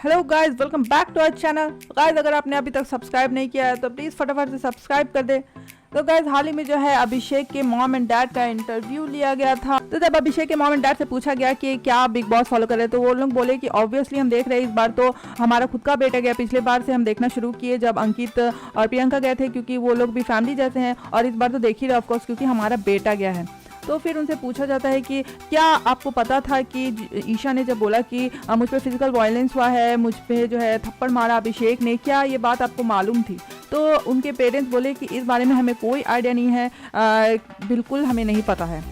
Hello guys, welcome back to our channel. Guys, अगर आपने अभी तक सब्सक्राइब नहीं किया है तो प्लीज़ फटाफट से सब्सक्राइब कर दे। तो गाइस, हाल ही में जो है अभिषेक के मॉम एंड डैड का इंटरव्यू लिया गया था। तो जब अभिषेक के मॉम एंड डैड से पूछा गया कि क्या आप बिग बॉस फॉलो कर रहे हैं, तो वो लोग बोले कि ऑब्वियसली हम देख रहे हैं। इस बार तो हमारा खुद का बेटा गया, पिछले बार से हम देखना शुरू किए जब अंकित और प्रियंका गए थे, क्योंकि वो लोग भी फैमिली जैसे हैं। और इस बार तो देख ही रहे ऑफकोर्स, क्योंकि हमारा बेटा गया है। तो फिर उनसे पूछा जाता है कि क्या आपको पता था कि ईशा ने जब बोला कि मुझ पर फिजिकल वायलेंस हुआ है, मुझ पे जो है थप्पड़ मारा अभिषेक ने, क्या ये बात आपको मालूम थी? तो उनके पेरेंट्स बोले कि इस बारे में हमें कोई आइडिया नहीं है, बिल्कुल हमें नहीं पता है।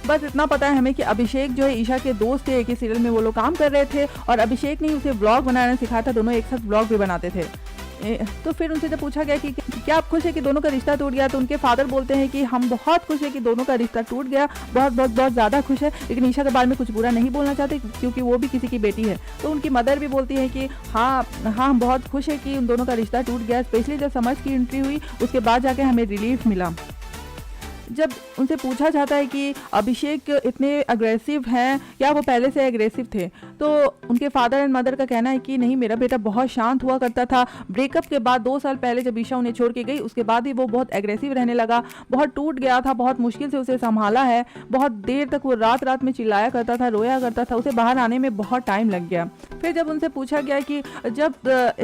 बस इतना पता है हमें कि अभिषेक जो है ईशा के दोस्त थे, एक ही सीरियल में वो लोग काम कर रहे थे और अभिषेक ने उसे व्लॉग बनाना सिखाया था। दोनों एक साथ व्लॉग भी बनाते थे। तो फिर उनसे जब पूछा गया कि क्या आप खुश है कि दोनों का रिश्ता टूट गया, तो उनके फादर बोलते हैं कि हम बहुत खुश है कि दोनों का रिश्ता टूट गया, बहुत बहुत बहुत ज़्यादा खुश है, लेकिन ईशा के बारे में कुछ बुरा नहीं बोलना चाहते क्योंकि वो भी किसी की बेटी है। तो उनकी मदर भी बोलती है कि हाँ हम बहुत खुश है कि उन दोनों का रिश्ता टूट गया, स्पेशली जब समर्थ की एंट्री हुई उसके बाद जाके हमें रिलीफ मिला। जब उनसे पूछा जाता है कि अभिषेक इतने अग्रेसिव हैं या वो पहले से अग्रेसिव थे, तो उनके फादर एंड मदर का कहना है कि नहीं, मेरा बेटा बहुत शांत हुआ करता था। ब्रेकअप के बाद 2 साल पहले जब ईशा उन्हें छोड़ के गई, उसके बाद ही वो बहुत एग्रेसिव रहने लगा, बहुत टूट गया था, बहुत मुश्किल से उसे संभाला है। बहुत देर तक वो रात रात में चिल्लाया करता था, रोया करता था, उसे बाहर आने में बहुत टाइम लग गया। फिर जब उनसे पूछा गया कि जब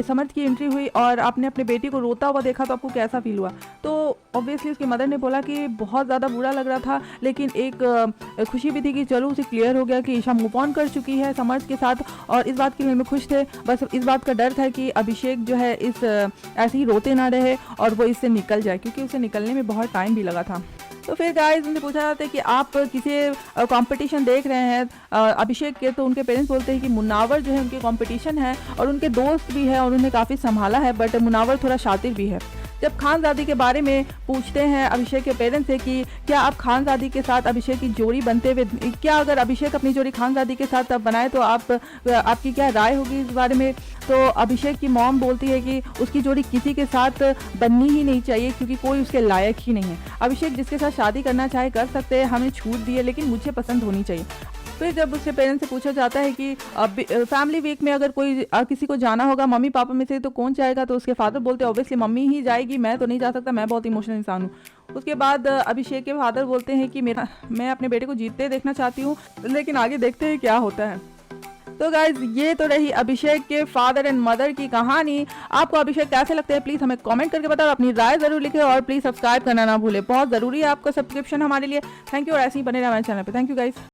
समर्थ की एंट्री हुई और आपने अपने बेटी को रोता हुआ देखा तो आपको कैसा फील हुआ, तो ऑब्वियसली उसकी मदर ने बोला कि बहुत ज़्यादा बुरा लग रहा था, लेकिन एक खुशी भी थी कि चलो उसे क्लियर हो गया कि ईशा मूव ऑन कर चुकी है समर्थ के साथ, और इस बात के लिए में खुश थे। बस इस बात का डर था कि अभिषेक जो है इस ऐसे ही रोते ना रहे और वो इससे निकल जाए, क्योंकि उसे निकलने में बहुत टाइम भी लगा था। तो फिर गाइस, उनसे पूछा जाता है कि आप किसी कंपटीशन देख रहे हैं अभिषेक के, तो उनके पेरेंट्स बोलते हैं कि मुनावर जो है उनके कंपटीशन है और उनके दोस्त भी है और उन्हें काफ़ी संभाला है, बट मुनावर थोड़ा शातिर भी है। जब खानजादी के बारे में पूछते हैं अभिषेक के पेरेंट्स से कि क्या आप खानजादी के साथ अभिषेक की जोड़ी बनते हुए, क्या अगर अभिषेक अपनी जोड़ी खानजादी के साथ बनाए तो आपकी क्या राय होगी इस बारे में, तो अभिषेक की मॉम बोलती है कि उसकी जोड़ी किसी के साथ बननी ही नहीं चाहिए क्योंकि कोई उसके लायक ही नहीं है। अभिषेक जिसके साथ शादी करना चाहे कर सकते हैं, हमें छूट दी है, लेकिन मुझे पसंद होनी चाहिए। फिर जब उसके पेरेंट्स से पूछा जाता है कि फैमिली वीक में अगर कोई किसी को जाना होगा मम्मी पापा में से तो कौन जाएगा, तो उसके फादर बोलते हैं ऑब्वियसली मम्मी ही जाएगी, मैं तो नहीं जा सकता, मैं बहुत इमोशनल इंसान हूँ। उसके बाद अभिषेक के फादर बोलते हैं कि मैं अपने बेटे को जीतते देखना चाहती हूँ, लेकिन आगे देखते हैं क्या होता है। तो गाइज, ये तो रही अभिषेक के फादर एंड मदर की कहानी। आपको अभिषेक कैसे लगते हैं प्लीज़ हमें कमेंट करके बताओ, अपनी राय जरूर लिखें और प्लीज़ सब्सक्राइब करना ना भूलें, बहुत ज़रूरी है आपका सब्सक्रिप्शन हमारे लिए। थैंक यू, और ऐसे ही बने रहे हमारे चैनल पे। Thank you guys.